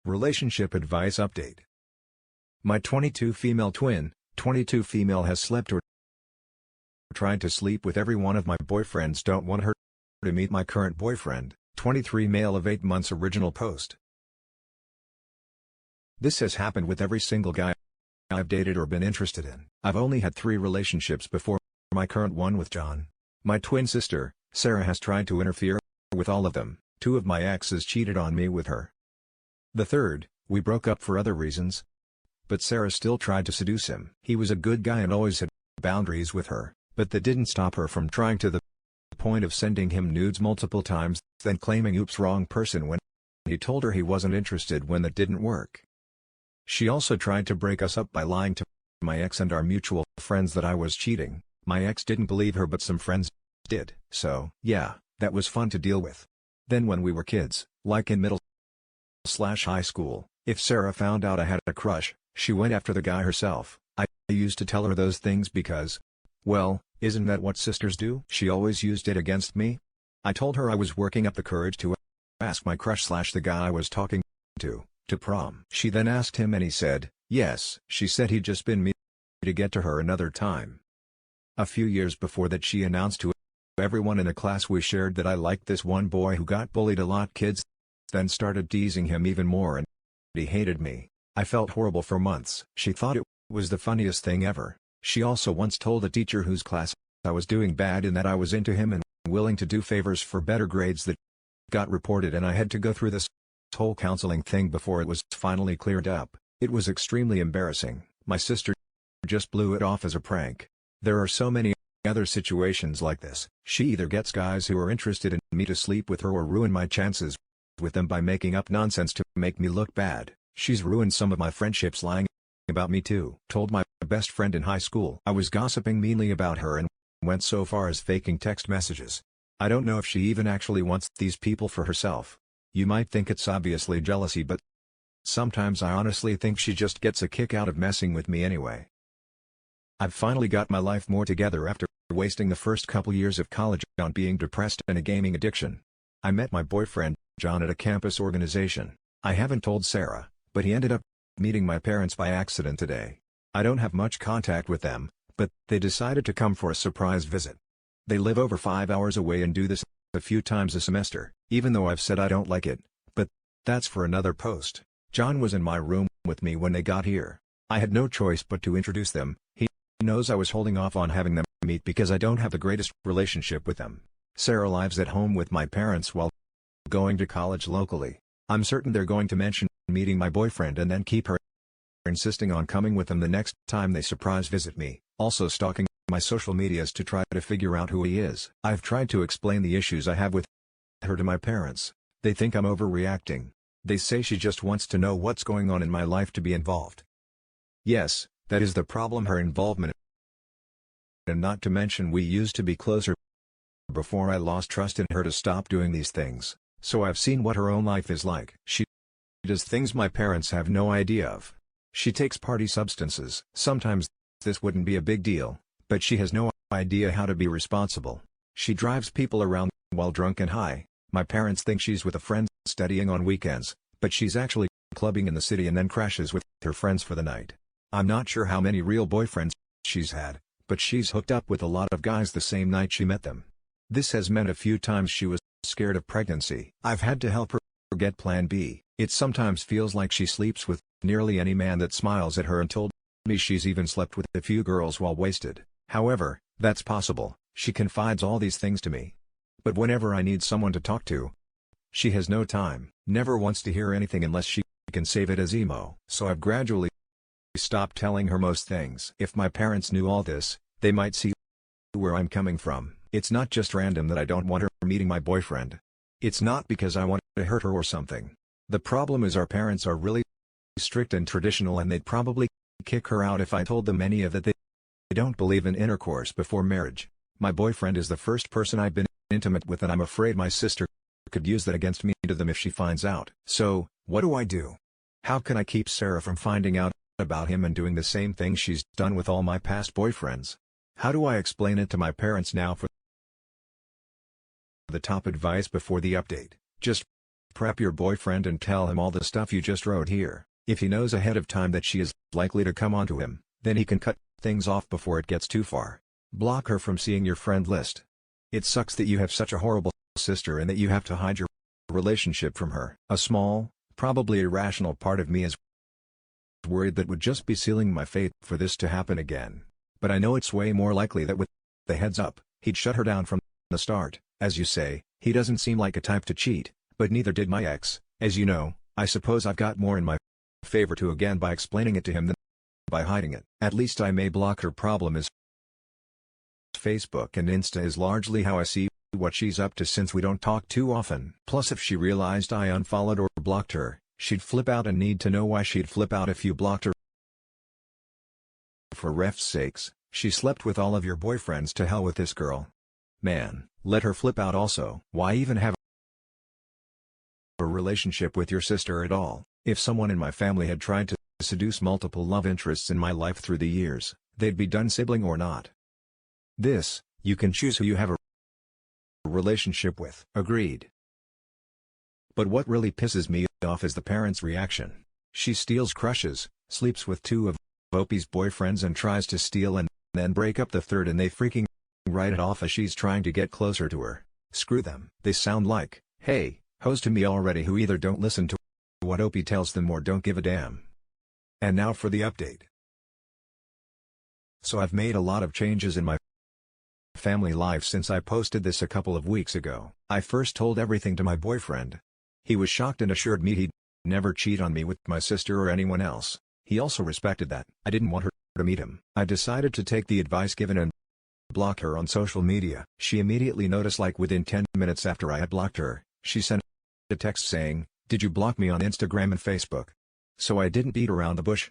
Relationship advice update. My 22 female twin, 22 female has slept or tried to sleep with every one of my boyfriends. Don't want her to meet my current boyfriend. 23 male of 8 months. Original post. This has happened with every single guy I've dated or been interested in. I've only had 3 relationships before my current one with John. My twin sister, Sarah, has tried to interfere with all of them. 2 of my exes cheated on me with her. The third, we broke up for other reasons, but Sarah still tried to seduce him. He was a good guy and always had boundaries with her, but that didn't stop her from trying to the point of sending him nudes multiple times, then claiming oops wrong person when he told her he wasn't interested when that didn't work. She also tried to break us up by lying to my ex and our mutual friends that I was cheating. My ex didn't believe her but some friends did. So, yeah, that was fun to deal with. Then when we were kids, like in middle/high school, if Sarah found out I had a crush, she went after the guy herself. I used to tell her those things because, well, isn't that what sisters do? She always used it against me. I told her I was working up the courage to ask my crush/the guy I was talking to prom. She then asked him and he said, yes. She said he'd just been mean to get to her another time. A few years before that she announced to everyone in the class we shared that I liked this one boy who got bullied a lot. Kids then started teasing him even more and he hated me. I felt horrible for months. She thought it was the funniest thing ever. She also once told a teacher whose class I was doing bad in that I was into him and willing to do favors for better grades. That got reported and I had to go through this whole counseling thing before it was finally cleared up. It was extremely embarrassing. My sister just blew it off as a prank. There are so many other situations like this. She either gets guys who are interested in me to sleep with her or ruin my chances with them by making up nonsense to make me look bad. She's ruined some of my friendships lying about me too. Told my best friend in high school I was gossiping meanly about her and went so far as faking text messages. I don't know if she even actually wants these people for herself. You might think it's obviously jealousy, but sometimes I honestly think she just gets a kick out of messing with me anyway. I've finally got my life more together after wasting the first couple years of college on being depressed and a gaming addiction. I met my boyfriend, John, at a campus organization. I haven't told Sarah, but he ended up meeting my parents by accident today. I don't have much contact with them, but they decided to come for a surprise visit. They live over 5 hours away and do this a few times a semester, even though I've said I don't like it, but that's for another post. John was in my room with me when they got here. I had no choice but to introduce them. He knows I was holding off on having them meet because I don't have the greatest relationship with them. Sarah lives at home with my parents while going to college locally. I'm certain they're going to mention meeting my boyfriend and then keep her insisting on coming with them the next time they surprise visit me, also stalking my social medias to try to figure out who he is. I've tried to explain the issues I have with her to my parents. They think I'm overreacting. They say she just wants to know what's going on in my life to be involved. Yes, that is the problem, her involvement. And not to mention we used to be closer before I lost trust in her to stop doing these things, so I've seen what her own life is like. She does things my parents have no idea of. She takes party substances. Sometimes this wouldn't be a big deal, but she has no idea how to be responsible. She drives people around while drunk and high. My parents think she's with a friend studying on weekends, but she's actually clubbing in the city and then crashes with her friends for the night. I'm not sure how many real boyfriends she's had, but she's hooked up with a lot of guys the same night she met them. This has meant a few times she was scared of pregnancy. I've had to help her get Plan B. It sometimes feels like she sleeps with nearly any man that smiles at her and told me she's even slept with a few girls while wasted. However, that's possible. She confides all these things to me. But whenever I need someone to talk to, she has no time, never wants to hear anything unless she can save it as emo. So I've gradually stopped telling her most things. If my parents knew all this, they might see where I'm coming from. It's not just random that I don't want her meeting my boyfriend. It's not because I want to hurt her or something. The problem is our parents are really strict and traditional and they'd probably kick her out if I told them any of that. They don't believe in intercourse before marriage. My boyfriend is the first person I've been intimate with and I'm afraid my sister could use that against me to them if she finds out. So, what do I do? How can I keep Sarah from finding out about him and doing the same thing she's done with all my past boyfriends? How do I explain it to my parents now? For the top advice before the update, just Prep your boyfriend and tell him all the stuff you just wrote here. If he knows ahead of time that she is likely to come onto him, then he can cut things off before it gets too far. Block her from seeing your friend list. It sucks that you have such a horrible sister and that you have to hide your relationship from her. A small, probably irrational part of me is worried that would just be sealing my fate for this to happen again. But I know it's way more likely that with the heads up, he'd shut her down from the start. As you say, he doesn't seem like a type to cheat, but neither did my ex. As you know, I suppose I've got more in my favor to again by explaining it to him than by hiding it. At least I may block her. Problem is Facebook and Insta is largely how I see what she's up to since we don't talk too often. Plus if she realized I unfollowed or blocked her, she'd flip out and need to know why she'd flip out if you blocked her. For ref's sakes, she slept with all of your boyfriends. To hell with this girl. Man, let her flip out also. Why even have a relationship with your sister at all? If someone in my family had tried to seduce multiple love interests in my life through the years, they'd be done, sibling or not. This, you can choose who you have a relationship with. Agreed. But what really pisses me off is the parents' reaction. She steals crushes, sleeps with two of Opie's boyfriends and tries to steal and then break up the third, and they freaking write it off as she's trying to get closer to her. Screw them. They sound like, hey, hoes to me already, who either don't listen to what Opie tells them or don't give a damn. And now for the update. So I've made a lot of changes in my family life since I posted this a couple of weeks ago. I first told everything to my boyfriend. He was shocked and assured me he'd never cheat on me with my sister or anyone else. He also respected that I didn't want her to meet him. I decided to take the advice given and block her on social media. She immediately noticed, like within 10 minutes after I had blocked her, she sent a text saying, "Did you block me on Instagram and Facebook?" So I didn't beat around the bush.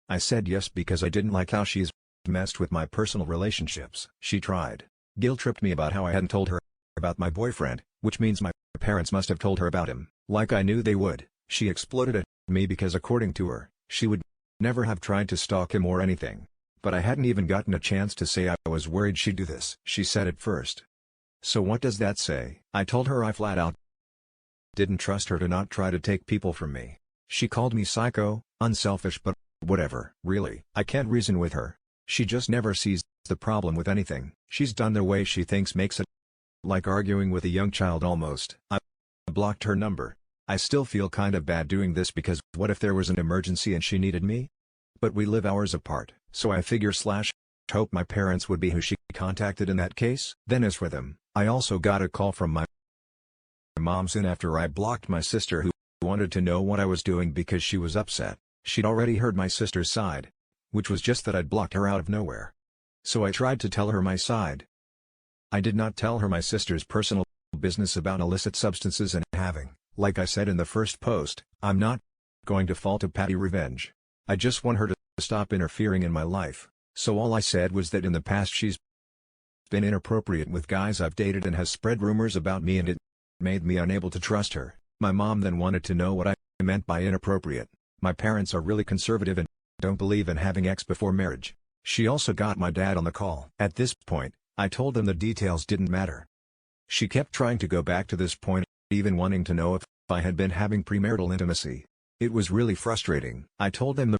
I said yes because I didn't like how she's messed with my personal relationships. She tried guilt-tripped me about how I hadn't told her about my boyfriend, which means my parents must have told her about him, like I knew they would. She exploded at me because according to her, she would never have tried to stalk him or anything. But I hadn't even gotten a chance to say I was worried she'd do this. She said it first. So what does that say? I told her I flat out didn't trust her to not try to take people from me. She called me psycho, unselfish, but whatever. Really, I can't reason with her. She just never sees the problem with anything she's done the way she thinks makes it like arguing with a young child almost. I blocked her number. I still feel kind of bad doing this because what if there was an emergency and she needed me? But we live hours apart, so I figure / hope my parents would be who she contacted in that case. Then as for them, I also got a call from my mom soon after I blocked my sister, who wanted to know what I was doing because she was upset. She'd already heard my sister's side, which was just that I'd blocked her out of nowhere. So I tried to tell her my side. I did not tell her my sister's personal business about illicit substances and having, like I said in the first post, I'm not going to fall to petty revenge. I just want her to stop interfering in my life. So all I said was that in the past she's been inappropriate with guys I've dated and has spread rumors about me, and it made me unable to trust her. My mom then wanted to know what I meant by inappropriate. My parents are really conservative and don't believe in having sex before marriage. She also got my dad on the call. At this point, I told them the details didn't matter. She kept trying to go back to this point, even wanting to know if I had been having premarital intimacy. It was really frustrating. I told them the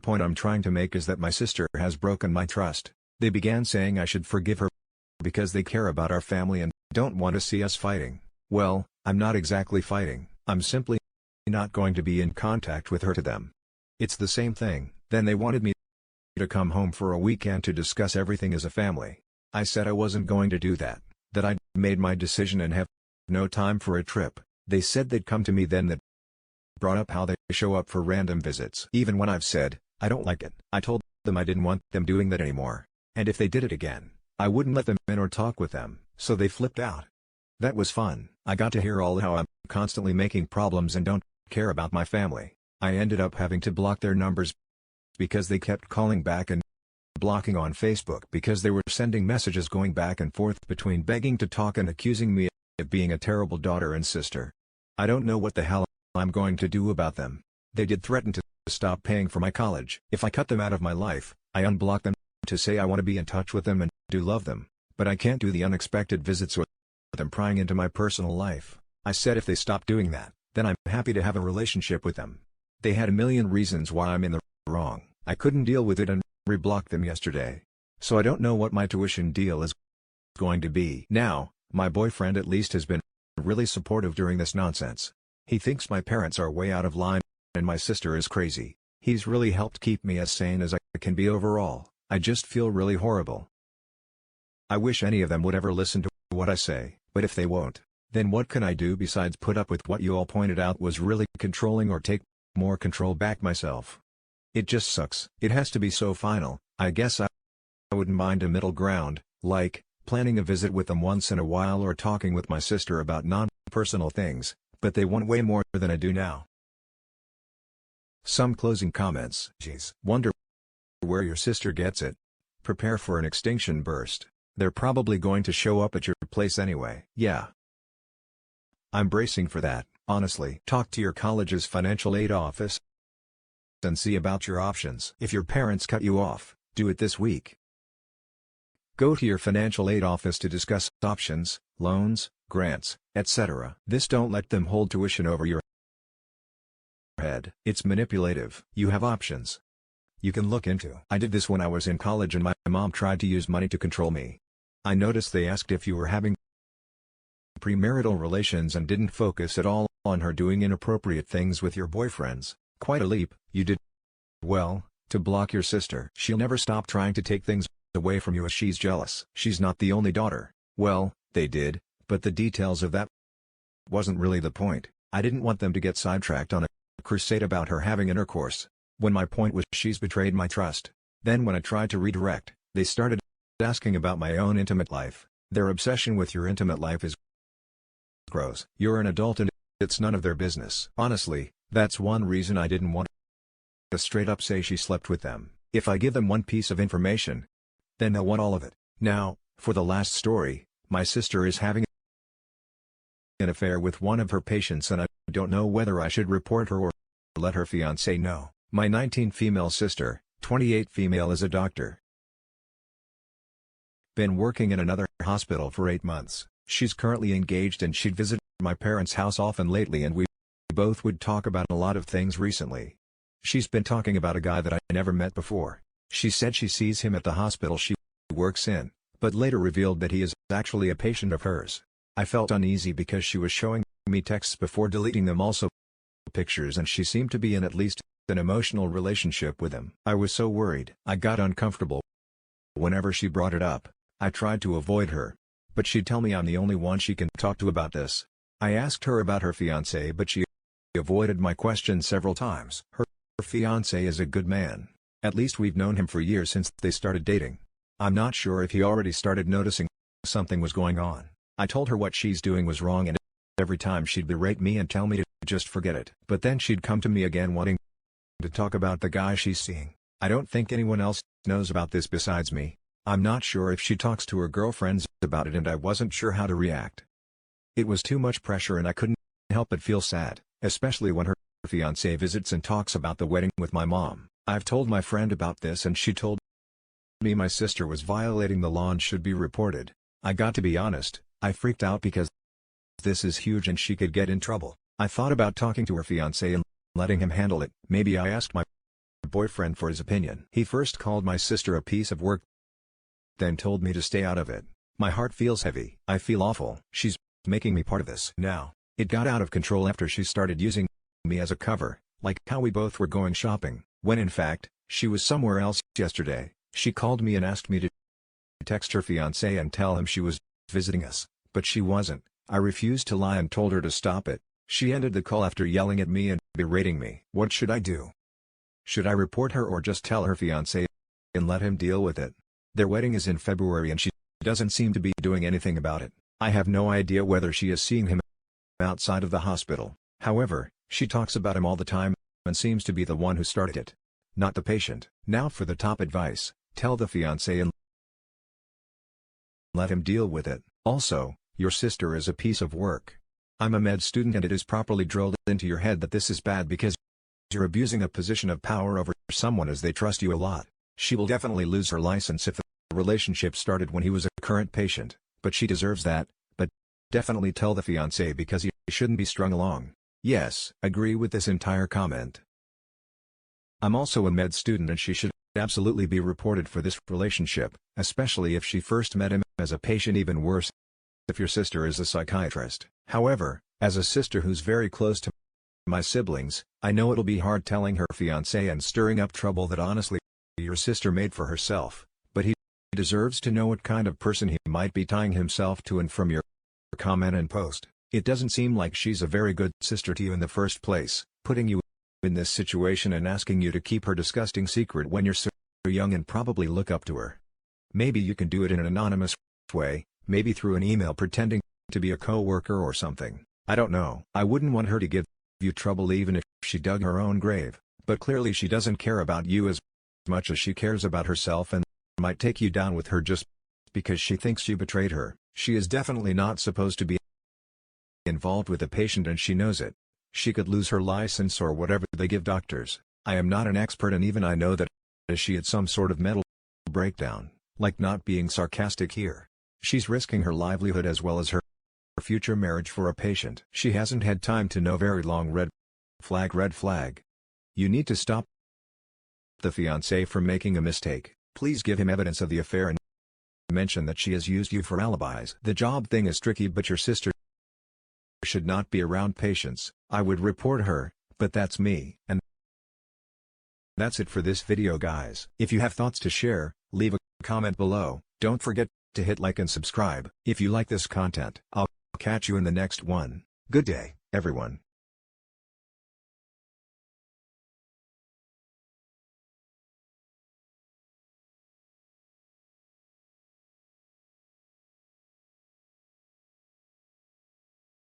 point I'm trying to make is that my sister has broken my trust. They began saying I should forgive her because they care about our family and don't want to see us fighting. Well, I'm not exactly fighting. I'm simply not going to be in contact with her to them. It's the same thing. Then they wanted me to come home for a weekend to discuss everything as a family. I said I wasn't going to do that, that I'd made my decision and have no time for a trip. They said they'd come to me then. That brought up how they show up for random visits. Even when I've said, I don't like it, I told them I didn't want them doing that anymore. And if they did it again, I wouldn't let them in or talk with them, so they flipped out. That was fun. I got to hear all how I'm constantly making problems and don't care about my family. I ended up having to block their numbers because they kept calling back, and blocking on Facebook because they were sending messages going back and forth between begging to talk and accusing me of being a terrible daughter and sister. I don't know what the hell I'm going to do about them. They did threaten to stop paying for my college. If I cut them out of my life, I unblock them to say I want to be in touch with them and do love them, but I can't do the unexpected visits or them prying into my personal life. I said if they stop doing that, then I'm happy to have a relationship with them. They had a million reasons why I'm in the wrong. I couldn't deal with it and reblocked them yesterday. So I don't know what my tuition deal is going to be. Now, my boyfriend at least has been really supportive during this nonsense. He thinks my parents are way out of line and my sister is crazy. He's really helped keep me as sane as I can be overall. I just feel really horrible. I wish any of them would ever listen to what I say, but if they won't, then what can I do besides put up with what you all pointed out was really controlling or take more control back myself? It just sucks. It has to be so final. I guess I wouldn't mind a middle ground, like planning a visit with them once in a while or talking with my sister about non-personal things, but they want way more than I do now. Some closing comments. Geez. Wonder where your sister gets it. Prepare for an extinction burst. They're probably going to show up at your place anyway. Yeah. I'm bracing for that, honestly. Talk to your college's financial aid office and see about your options. If your parents cut you off, do it this week. Go to your financial aid office to discuss options, loans, grants, etc. Don't let them hold tuition over your head. It's manipulative. You have options you can look into. I did this when I was in college and my mom tried to use money to control me. I noticed they asked if you were having premarital relations and didn't focus at all on her doing inappropriate things with your boyfriends. Quite a leap. You did well to block your sister. She'll never stop trying to take things away from you as she's jealous. She's not the only daughter. Well, they did, but the details of that wasn't really the point. I didn't want them to get sidetracked on a crusade about her having intercourse, when my point was she's betrayed my trust. Then when I tried to redirect, they started asking about my own intimate life. Their obsession with your intimate life is gross. You're an adult and it's none of their business. Honestly, that's one reason I didn't want to straight up say she slept with them. If I give them one piece of information, then they'll want all of it. Now, for the last story, my sister is having an affair with one of her patients and I don't know whether I should report her or let her fiancé know. My 19 female sister, 28 female, is a doctor. Been working in another hospital for 8 months. She's currently engaged and she'd visit my parents' house often lately and we both would talk about a lot of things recently. She's been talking about a guy that I never met before. She said she sees him at the hospital she works in, but later revealed that he is actually a patient of hers. I felt uneasy because she was showing me texts before deleting them, also pictures, and she seemed to be in at least an emotional relationship with him. I was so worried. I got uncomfortable whenever she brought it up. I tried to avoid her, but she'd tell me I'm the only one she can talk to about this. I asked her about her fiancé but she avoided my question several times. Her fiancé is a good man. At least we've known him for years since they started dating. I'm not sure if he already started noticing something was going on. I told her what she's doing was wrong and every time she'd berate me and tell me to just forget it. But then she'd come to me again wanting to talk about the guy she's seeing. I don't think anyone else knows about this besides me. I'm not sure if she talks to her girlfriends about it and I wasn't sure how to react. It was too much pressure and I couldn't help but feel sad, especially when her fiancé visits and talks about the wedding with my mom. I've told my friend about this and she told me my sister was violating the law and should be reported. I got to be honest, I freaked out because this is huge and she could get in trouble. I thought about talking to her fiancé and letting him handle it. Maybe I asked my boyfriend for his opinion. He first called my sister a piece of work, then told me to stay out of it. My heart feels heavy. I feel awful. She's making me part of this. Now, it got out of control after she started using me as a cover, like how we both were going shopping, when in fact, she was somewhere else yesterday. She called me and asked me to text her fiancé and tell him she was visiting us, but she wasn't. I refused to lie and told her to stop it. She ended the call after yelling at me and berating me. What should I do? Should I report her or just tell her fiancé and let him deal with it? Their wedding is in February and she doesn't seem to be doing anything about it. I have no idea whether she is seeing him outside of the hospital. However, she talks about him all the time and seems to be the one who started it, not the patient. Now for the top advice: tell the fiancé and let him deal with it. Also, your sister is a piece of work. I'm a med student and it is properly drilled into your head that this is bad because you're abusing a position of power over someone as they trust you a lot. She will definitely lose her license if the relationship started when he was a current patient, but she deserves that. But definitely tell the fiancé because he shouldn't be strung along. Yes, agree with this entire comment. I'm also a med student and she should absolutely be reported for this relationship, especially if she first met him as a patient. Even worse if your sister is a psychiatrist. However, as a sister who's very close to my siblings, I know it'll be hard telling her fiancé and stirring up trouble that honestly your sister made for herself, but he deserves to know what kind of person he might be tying himself to. And from your comment and post, it doesn't seem like she's a very good sister to you in the first place, putting you in this situation and asking you to keep her disgusting secret when you're so young and probably look up to her. Maybe you can do it in an anonymous way, maybe through an email pretending to be a co-worker or something. I don't know. I wouldn't want her to give you trouble even if she dug her own grave, but clearly she doesn't care about you as much as she cares about herself and might take you down with her just because she thinks you betrayed her. She is definitely not supposed to be involved with a patient and she knows it. She could lose her license or whatever they give doctors. I am not an expert and even I know that she had some sort of mental breakdown, like not being sarcastic here. She's risking her livelihood as well as her future marriage for a patient. She hasn't had time to know very long. Red flag, red flag. You need to stop the fiancé from making a mistake. Please give him evidence of the affair and mention that she has used you for alibis. The job thing is tricky, but your sister should not be around patients. I would report her, but that's me. And that's it for this video, guys. If you have thoughts to share, leave a comment below. Don't forget to hit like and subscribe. If you like this content, I'll catch you in the next one. Good day, everyone.